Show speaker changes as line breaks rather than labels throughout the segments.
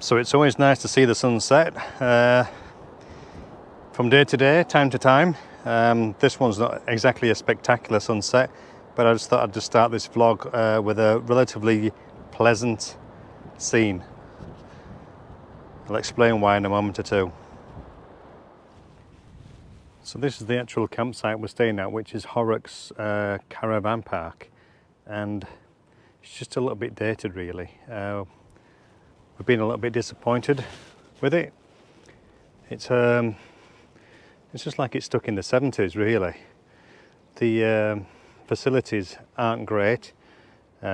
So it's always nice to see the sunset from day to day, time to time. This one's not exactly a spectacular sunset, but I just thought I'd just start this vlog with a relatively pleasant scene. I'll explain why in a moment or two. So this is the actual campsite we're staying at, which is Horrocks Caravan Park, and it's just a little bit dated really. We've been a little bit disappointed with it. It's just like it's stuck in the 70s really. The facilities aren't great.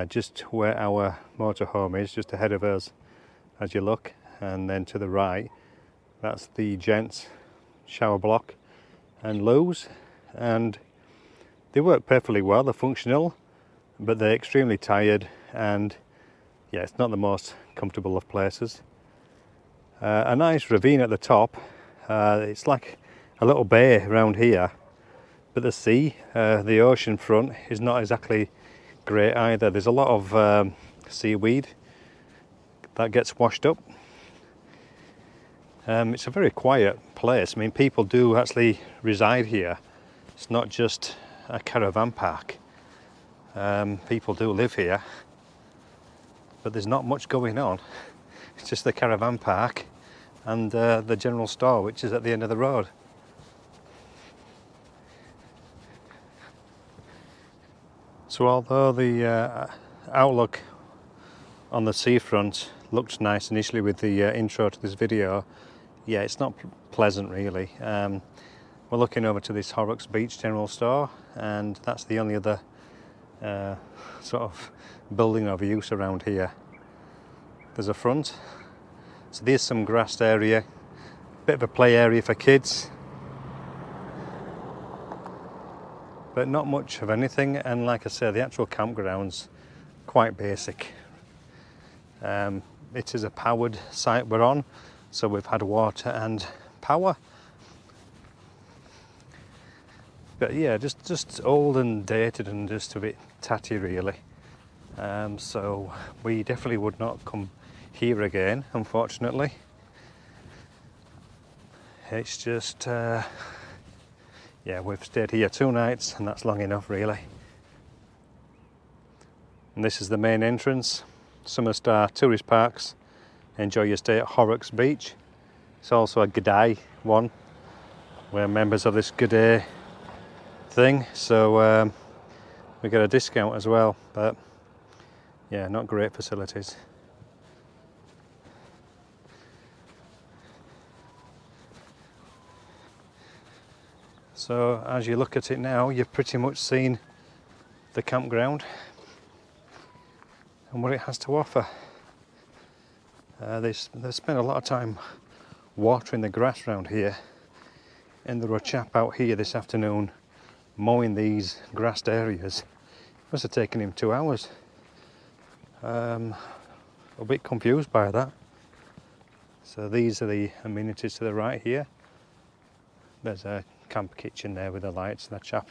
Just where our motorhome is, just ahead of us as you look, and then to the right, that's the gents shower block and loos, and they work perfectly well, they're functional, but they're extremely tired, and yeah, it's not the most comfortable of places. A nice ravine at the top. It's like a little bay around here, but the sea, the ocean front is not exactly great either. There's a lot of seaweed that gets washed up. It's a very quiet place. I mean, people do actually reside here. It's not just a caravan park. People do live here, but there's not much going on. It's just the caravan park and the general store, which is at the end of the road. So although the outlook on the seafront looked nice initially with the intro to this video, yeah, it's not pleasant really. We're looking over to this Horrocks Beach general store, and that's the only other sort of building of use around here. There's a front, so there's some grassed area, bit of a play area for kids, but not much of anything. And like I said, the actual campground's quite basic. It is a powered site we're on, so we've had water and power. But yeah, just old and dated and just a bit tatty really. So we definitely would not come here again, unfortunately. It's just, yeah, we've stayed here 2 nights and that's long enough really. And this is the main entrance. Summer Star Tourist Parks. Enjoy your stay at Horrocks Beach. It's also a G'day one. We're members of this G'day thing, so we get a discount as well, but yeah, not great facilities. So as you look at it now, you've pretty much seen the campground and what it has to offer. They spent a lot of time watering the grass around here, and there was a chap out here this afternoon mowing these grassed areas. It must have taken him 2 hours. A bit confused by that. So these are the amenities to the right here. There's a camp kitchen there with the lights, and the chap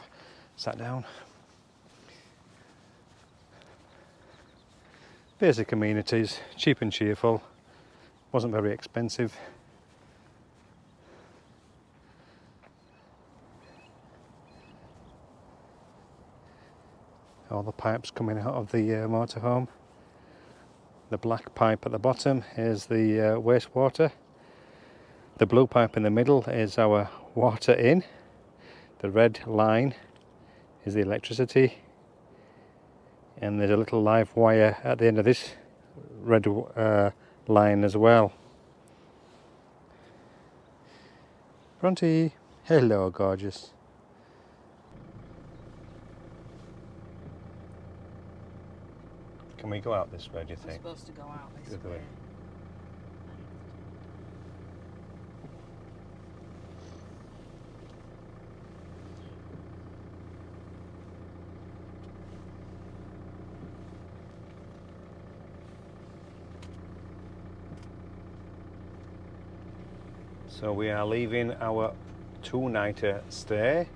sat down. Basic amenities, cheap and cheerful, wasn't very expensive. All the pipes coming out of the motorhome. The black pipe at the bottom is the wastewater. The blue pipe in the middle is our water in. The red line is the electricity. And there's a little live wire at the end of this red line as well. Bronte, hello gorgeous. Can we go out this way, do you think?
We're supposed to go out this way.
So we are leaving our 2-nighter stay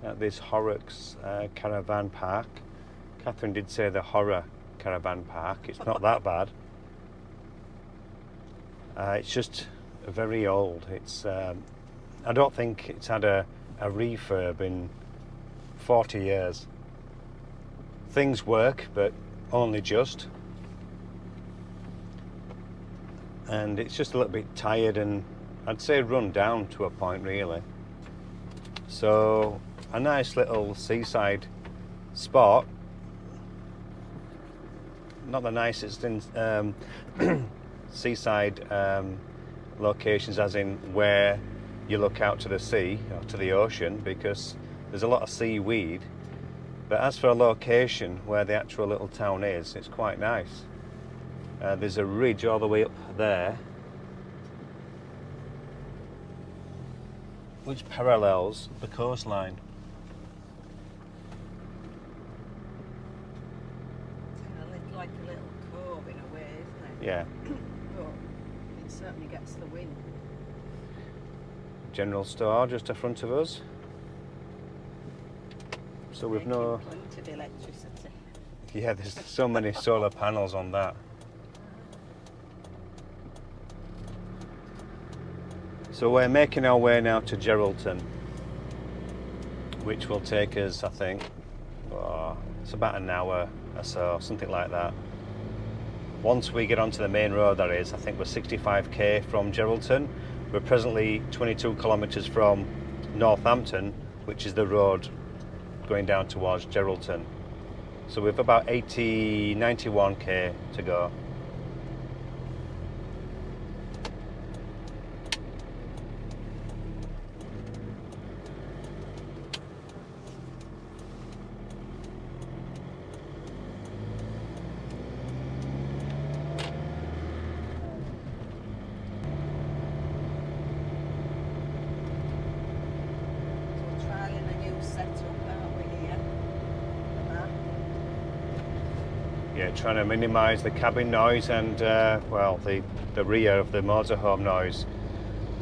at this Horrocks Caravan Park. Catherine did say the horror caravan park. It's not that bad. It's just very old. It's I don't think it's had a refurb in 40 years. Things work, but only just. And it's just a little bit tired and I'd say run down to a point really. So a nice little seaside spot. Not the nicest in seaside locations as in where you look out to the sea or to the ocean, because there's a lot of seaweed. But as for a location where the actual little town is, it's quite nice. There's a ridge all the way up there which parallels the coastline.
It's like a little cove in a way, isn't it?
Yeah.
But it certainly gets the wind.
General store just in front of us. So we've no...
plenty of electricity.
Yeah, there's so many solar panels on that. So we're making our way now to Geraldton, which will take us, I think, it's about an hour or so, something like that. Once we get onto the main road, that is, I think we're 65k from Geraldton. We're presently 22 kilometres from Northampton, which is the road going down towards Geraldton. So we've about 91k to go. Yeah, trying to minimise the cabin noise and well, the rear of the motorhome noise.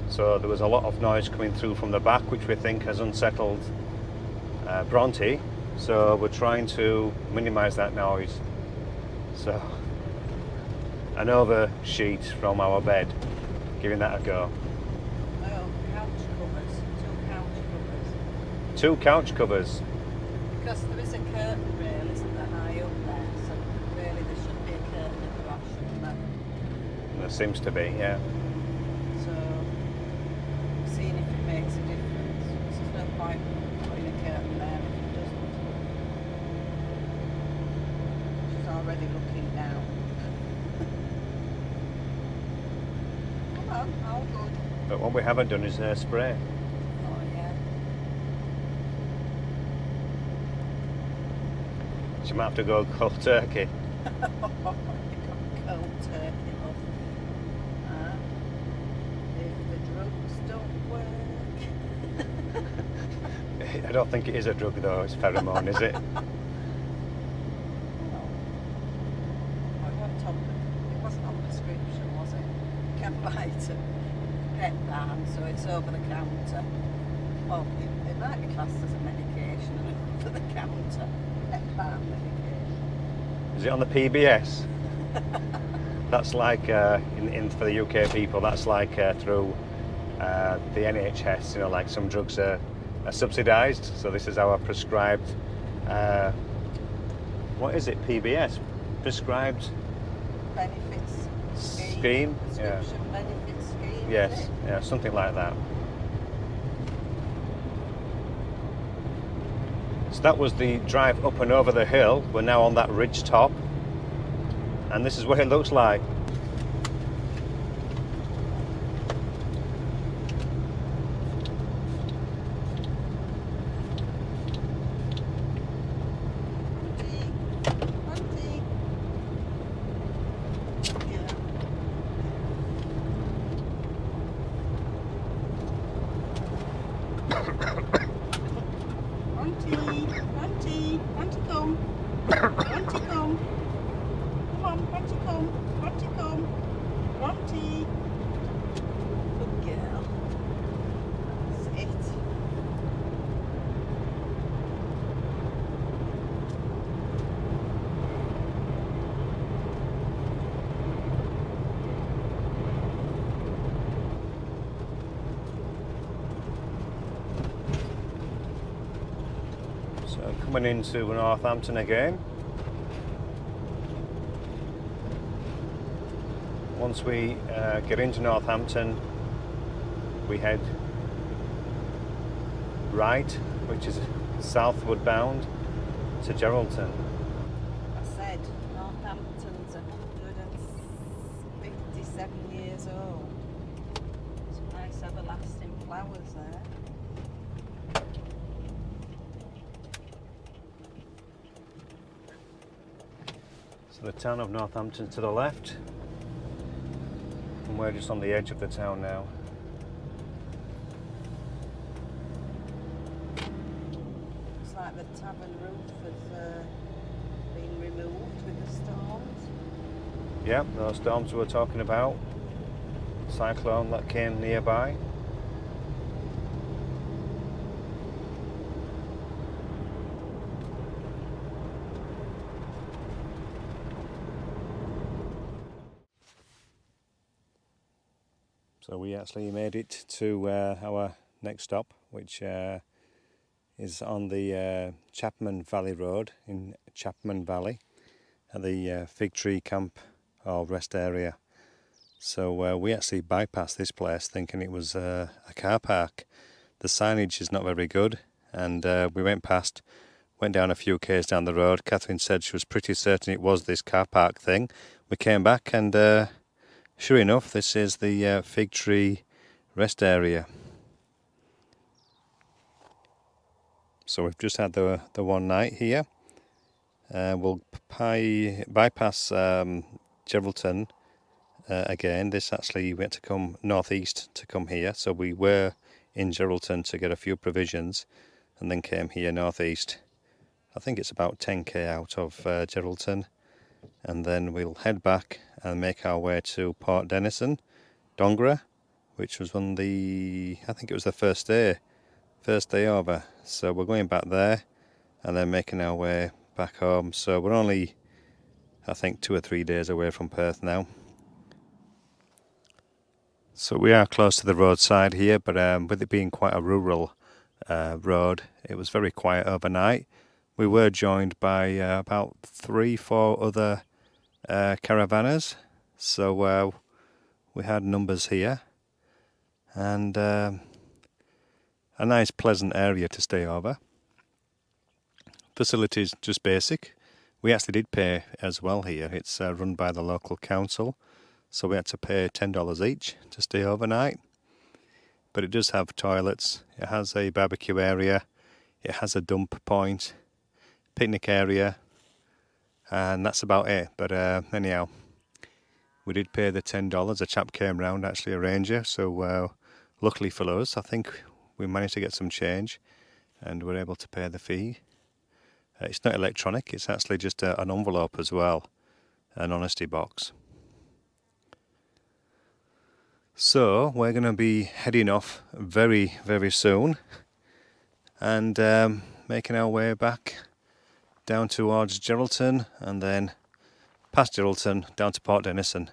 So there was a lot of noise coming through from the back, which we think has unsettled Bronte. So we're trying to minimise that noise. So an over sheet from our bed, giving that a go.
Oh, couch covers, 2 couch covers.
2 couch covers.
Because there is a curtain rail, isn't there, high up there, so really there should be a curtain at the back, shouldn't there?
There seems to be, yeah.
So, seeing if it makes a difference. There's no point putting a curtain there if it doesn't. She's already looking down. Come on, all good.
But what we haven't done is spray.
Oh yeah.
She might have to go cold turkey.
You got cold turkey, love. If the drugs don't work.
I don't think it is a drug though, it's pheromone, is it?
It wasn't on prescription, was it? You can buy it at Pet Barn, so it's over the counter. Well, it might be classed as a medication over the counter. Pet Barn medication.
Is it on the PBS? That's like, for the UK people, that's like through the NHS, you know, like some drugs are subsidised. So this is our prescribed, what is it, PBS? Prescribed
Benefits
scheme? Yeah.
Prescription benefits scheme.
Yes, yeah, something like that. So that was the drive up and over the hill. We're now on that ridge top, and this is what it looks like. Coming into Northampton again. Once we get into Northampton, we head right, which is southward bound to Geraldton.
I said Northampton's 157 years old. Some nice everlasting flowers there.
So the town of Northampton to the left, and we're just on the edge of the town now.
Looks like the tavern roof has been removed with the storms.
Yep, those storms we were talking about. Cyclone that came nearby. So we actually made it to our next stop, which is on the Chapman Valley Road in Chapman Valley at the Fig Tree Camp or rest area. So we actually bypassed this place thinking it was a car park. The signage is not very good, and we went down a few k's down the road. Catherine said she was pretty certain it was this car park thing. We came back and sure enough, this is the Fig Tree rest area. So we've just had the one night here. We'll bypass Geraldton again. This actually we had to come northeast to come here. So we were in Geraldton to get a few provisions, and then came here northeast. I think it's about 10k out of Geraldton, and then we'll head back and make our way to Port Denison, Dongra, which was I think it was the first day over. So we're going back there and then making our way back home. So we're only, I think, 2 or 3 days away from Perth now. So we are close to the roadside here, but with it being quite a rural road, it was very quiet overnight. We were joined by about 3-4 other caravanners, so we had numbers here, and a nice pleasant area to stay over. Facilities just basic. We actually did pay as well here. It's run by the local council, so we had to pay $10 each to stay overnight. But it does have toilets, it has a barbecue area, it has a dump point, picnic area, and that's about it. But anyhow, we did pay the $10. A chap came round, actually a ranger, so luckily for us, I think we managed to get some change and we're able to pay the fee. It's not electronic, it's actually just an envelope as well, an honesty box. So we're going to be heading off very, very soon and making our way back down towards Geraldton and then past Geraldton down to Port Denison.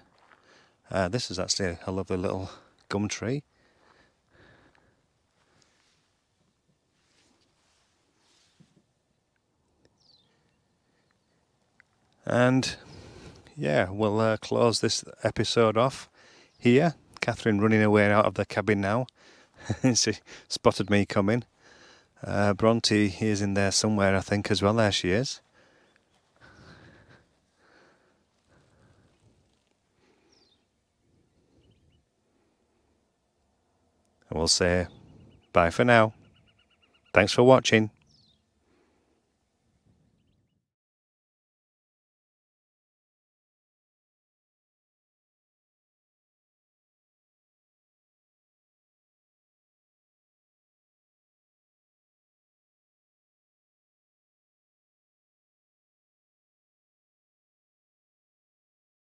This is actually a lovely little gum tree. And yeah, we'll close this episode off here. Catherine running away out of the cabin now. She spotted me coming. Bronte is in there somewhere, I think, as well. There she is. And we'll say bye for now. Thanks for watching.